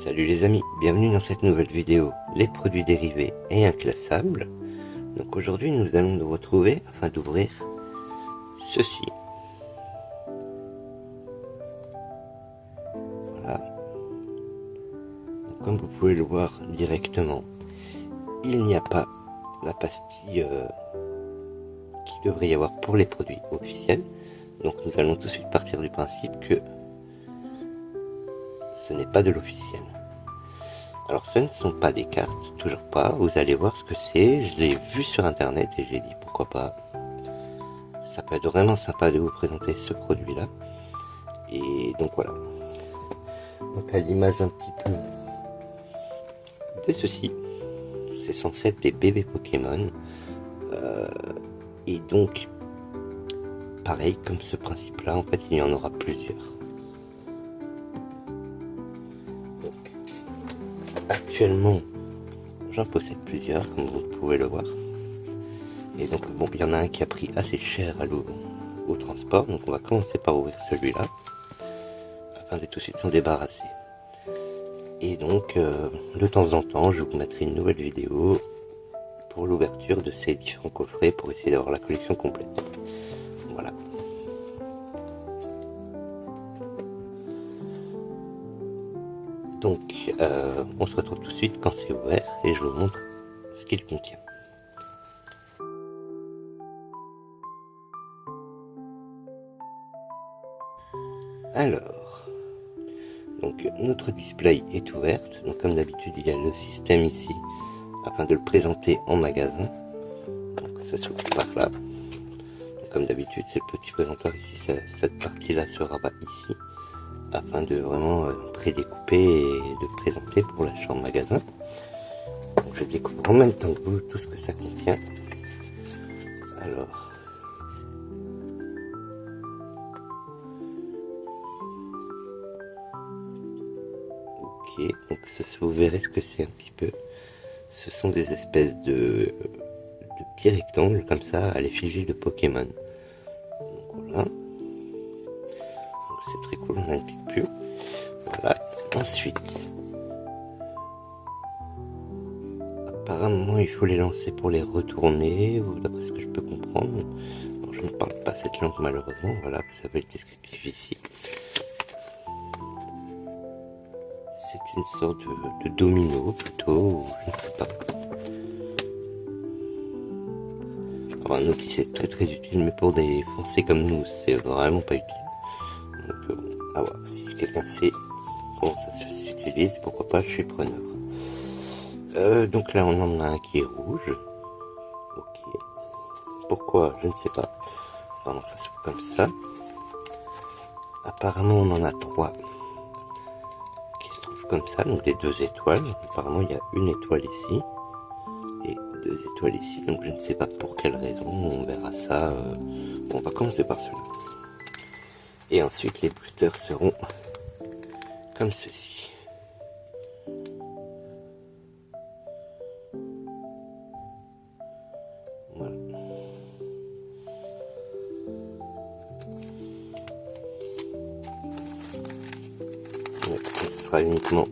Salut les amis, bienvenue dans cette nouvelle vidéo, les produits dérivés et inclassables. Donc aujourd'hui nous allons nous retrouver afin d'ouvrir ceci. Voilà. Donc, comme vous pouvez le voir directement, il n'y a pas la pastille qu'il devrait y avoir pour les produits officiels. Donc nous allons tout de suite partir du principe que ce n'est pas de l'officiel. Alors ce ne sont pas des cartes, toujours pas, vous allez voir ce que c'est, je l'ai vu sur internet et j'ai dit pourquoi pas. Ça peut être vraiment sympa de vous présenter ce produit là. Et donc voilà. Donc à l'image un petit peu de ceci, c'est censé être des bébés Pokémon. Et donc, pareil, comme ce principe là, en fait il y en aura plusieurs. Actuellement, j'en possède plusieurs, comme vous pouvez le voir. Et donc, bon, il y en a un qui a pris assez cher à l'eau au transport, donc on va commencer par ouvrir celui-là, afin de tout de suite s'en débarrasser. Et donc, de temps en temps, je vous mettrai une nouvelle vidéo pour l'ouverture de ces différents coffrets, pour essayer d'avoir la collection complète. Voilà. Donc, on se retrouve tout de suite quand c'est ouvert et je vous montre ce qu'il contient. Alors, donc notre display est ouverte. Donc comme d'habitude, il y a le système ici afin de le présenter en magasin. Donc ça s'ouvre par là. Donc, comme d'habitude, c'est le petit présentoir ici. Cette partie-là se rabat ici afin de vraiment prédécouper et de présenter pour l'achat en magasin. Donc, je découvre en même temps que vous tout ce que ça contient. Alors, ok, donc ça, vous verrez ce que c'est un petit peu. Ce sont des espèces de petits rectangles comme ça à l'effigie de Pokémon. Donc voilà. C'est très cool, on a une petite pub. Voilà. Ensuite, apparemment il faut les lancer pour les retourner, ou d'après ce que je peux comprendre. Alors, je ne parle pas cette langue malheureusement. Voilà, vous avez le descriptif ici. C'est une sorte de domino plutôt, ou je ne sais pas. Alors, un outil c'est très utile, mais pour des Français comme nous, c'est vraiment pas utile. Donc, à voir si quelqu'un sait comment ça s'utilise, pourquoi pas, je suis preneur. Donc là, on en a un qui est rouge. Ok. Pourquoi? Je ne sais pas. Apparemment, ça s'ouvre comme ça. Apparemment, on en a 3 qui se trouvent comme ça, donc des 2 étoiles. Apparemment, il y a une étoile ici et 2 étoiles ici. Donc, je ne sais pas pour quelle raison. On verra ça. On va commencer par celui-là. Et ensuite, les boosters seront comme ceci. Voilà. Ce sera uniquement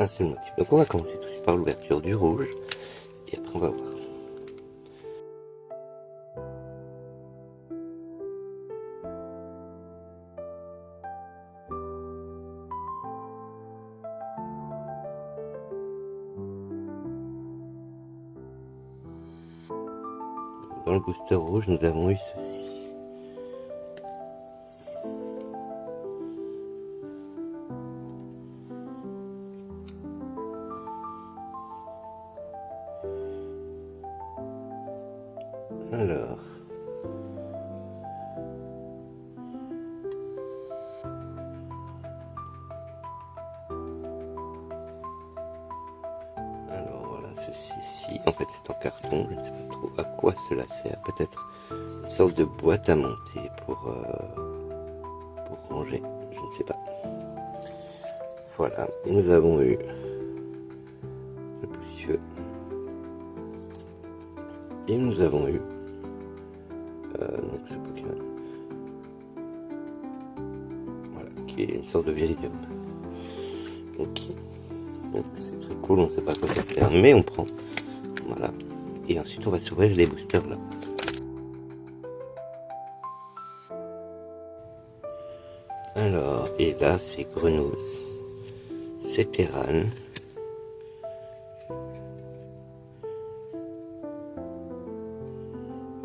un seul motif. Donc on va commencer tout de suite par l'ouverture du rouge et après on va voir. Dans le booster rouge, nous avons eu ceci. Alors voilà, ceci en fait c'est en carton, je ne sais pas trop à quoi cela sert, peut-être une sorte de boîte à monter pour ranger, je ne sais pas. Voilà, nous avons eu le poussieux et nous avons eu donc ce Pokémon. Voilà, qui qui est une sorte de viridium. Ok, donc c'est très cool, on ne sait pas à quoi ça sert, mais on prend. Voilà, et ensuite on va s'ouvrir les boosters là. Alors, et là c'est Grenousse, c'est Terran,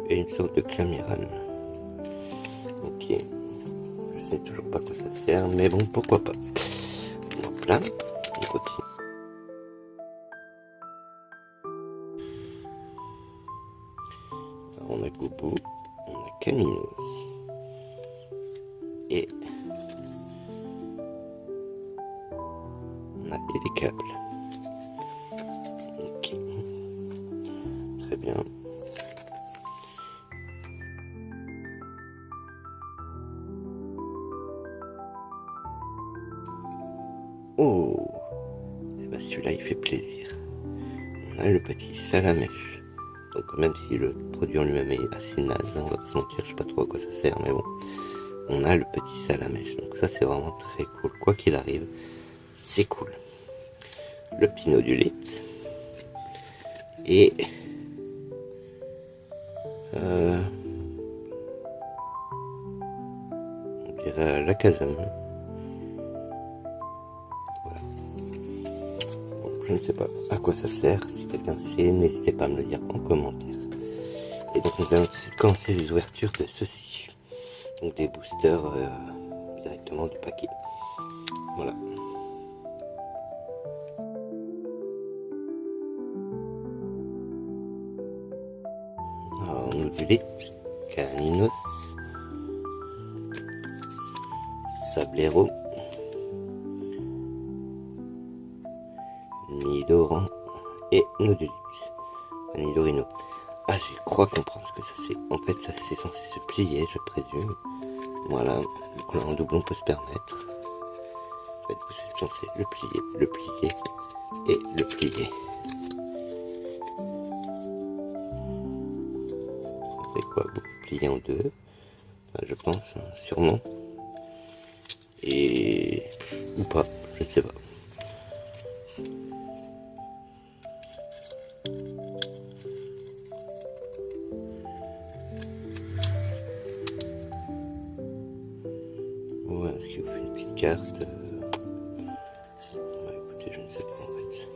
et une sorte de Clamiran. Ok, je sais toujours pas à quoi ça sert, mais bon, pourquoi pas. Hop là, on continue. Alors, on a Boubou, on a Caminos, et on a Hélicable. Ok, très bien. Oh, et bah celui-là il fait plaisir. On a le petit Salamèche. Donc même si le produit en lui-même est assez naze, on va pas se mentir, je sais pas trop à quoi ça sert, mais bon. On a le petit Salamèche. Donc ça c'est vraiment très cool. Quoi qu'il arrive, c'est cool. Le Pinodulite. Et on dirait la Kazam. Voilà. Bon, je ne sais pas à quoi ça sert. Si quelqu'un sait, n'hésitez pas à me le dire en commentaire. Et donc nous allons commencer les ouvertures de ceci. Donc des boosters directement du paquet. Voilà. Alors, Nodulite, Caninos, Sablero, Nidoran et Nodulite. Nidorino. Ah, je crois comprendre ce que ça c'est. En fait, ça c'est censé se plier, je présume. Voilà, donc là en double on peut se permettre. En fait, vous êtes censé le plier et le plier. Ça fait quoi? Vous pliez en deux, enfin, je pense, hein, sûrement. Et... ou pas, je ne sais pas. Ouais, est-ce qu'il vous fait une petite carte ouais, écoutez, je ne sais pas en fait.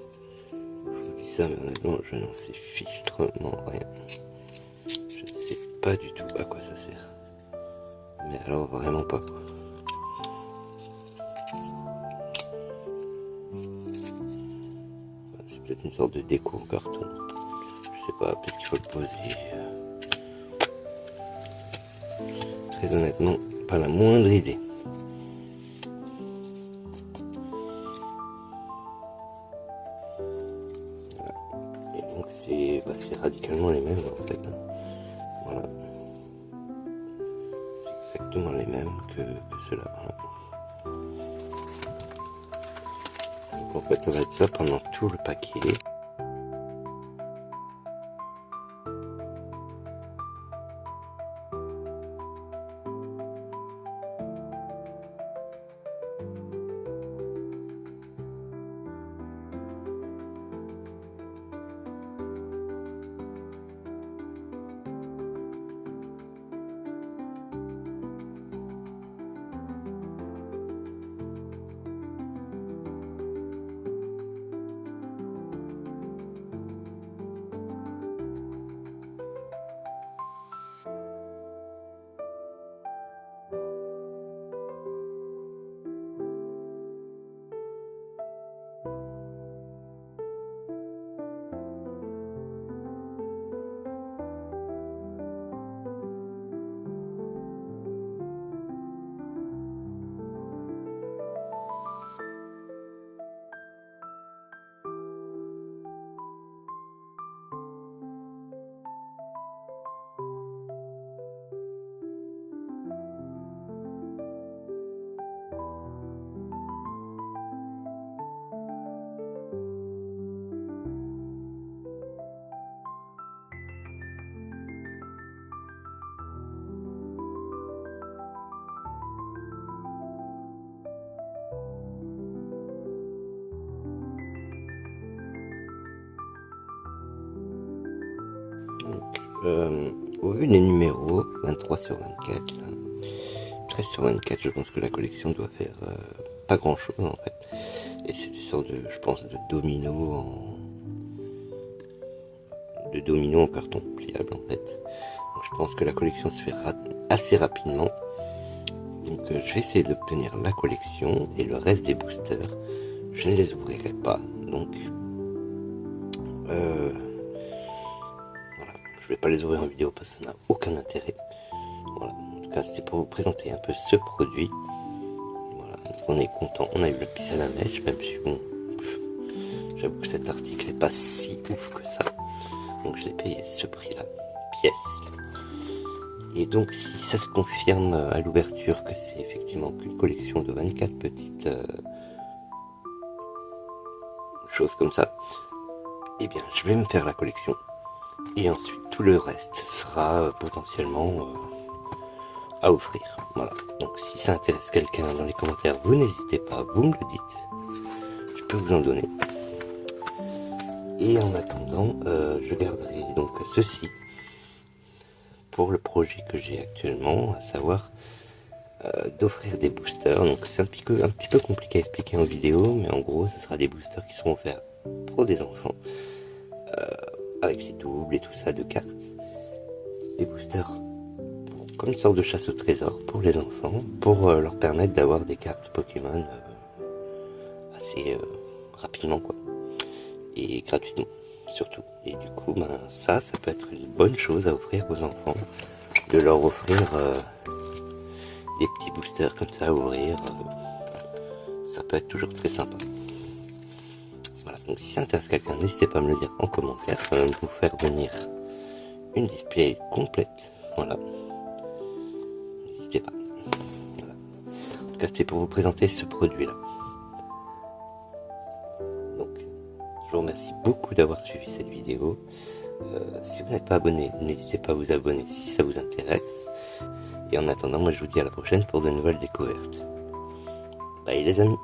Je vous dis ça, mais honnêtement, je n'en sais fichtrement rien. Je ne sais pas du tout à quoi ça sert. Mais alors vraiment pas quoi. C'est peut-être une sorte de déco en carton. Je sais pas, peut-être qu'il faut le poser. Très honnêtement, pas la moindre idée. Voilà. Et donc c'est radicalement les mêmes en fait. Hein. Voilà. C'est exactement les mêmes que ceux-là. Voilà. Donc en fait ça va être ça pendant tout le paquet. Au vu des numéros, 23 sur 24, là, 13 sur 24, je pense que la collection doit faire pas grand chose en fait. Et c'est des sortes de, je pense, de dominos en carton pliable en fait. Donc, je pense que la collection se fait assez rapidement. Donc je vais essayer d'obtenir la collection et le reste des boosters, je ne les ouvrirai pas. Donc voilà, je vais pas les ouvrir en vidéo parce que ça n'a aucun intérêt. Voilà, en tout cas c'était pour vous présenter un peu ce produit. Voilà, on est content, on a eu le pisse à la mèche, même si bon, j'avoue que cet article n'est pas si ouf que ça. Donc je l'ai payé ce prix-là, pièce. Et donc si ça se confirme à l'ouverture que c'est effectivement qu'une collection de 24 petites choses comme ça, eh bien je vais me faire la collection. Et ensuite tout le reste sera potentiellement à offrir. Voilà. Donc si ça intéresse quelqu'un dans les commentaires, vous n'hésitez pas, vous me le dites. Je peux vous en donner. Et en attendant, je garderai donc ceci pour le projet que j'ai actuellement, à savoir d'offrir des boosters. Donc c'est un petit peu compliqué à expliquer en vidéo, mais en gros, ce sera des boosters qui seront offerts pour des enfants, avec les doubles et tout ça de cartes. Des boosters comme une sorte de chasse au trésor pour les enfants, pour leur permettre d'avoir des cartes Pokémon assez rapidement quoi, et gratuitement surtout. Et du coup, ben, ça peut être une bonne chose à offrir aux enfants, de leur offrir des petits boosters comme ça à ouvrir. Ça peut être toujours très sympa. Voilà, donc si ça intéresse quelqu'un, n'hésitez pas à me le dire en commentaire. Je peux même vous faire venir une display complète. Voilà. N'hésitez pas. Voilà. En tout cas, c'était pour vous présenter ce produit-là. Donc, je vous remercie beaucoup d'avoir suivi cette vidéo. Si vous n'êtes pas abonné, n'hésitez pas à vous abonner si ça vous intéresse. Et en attendant, moi je vous dis à la prochaine pour de nouvelles découvertes. Bye les amis.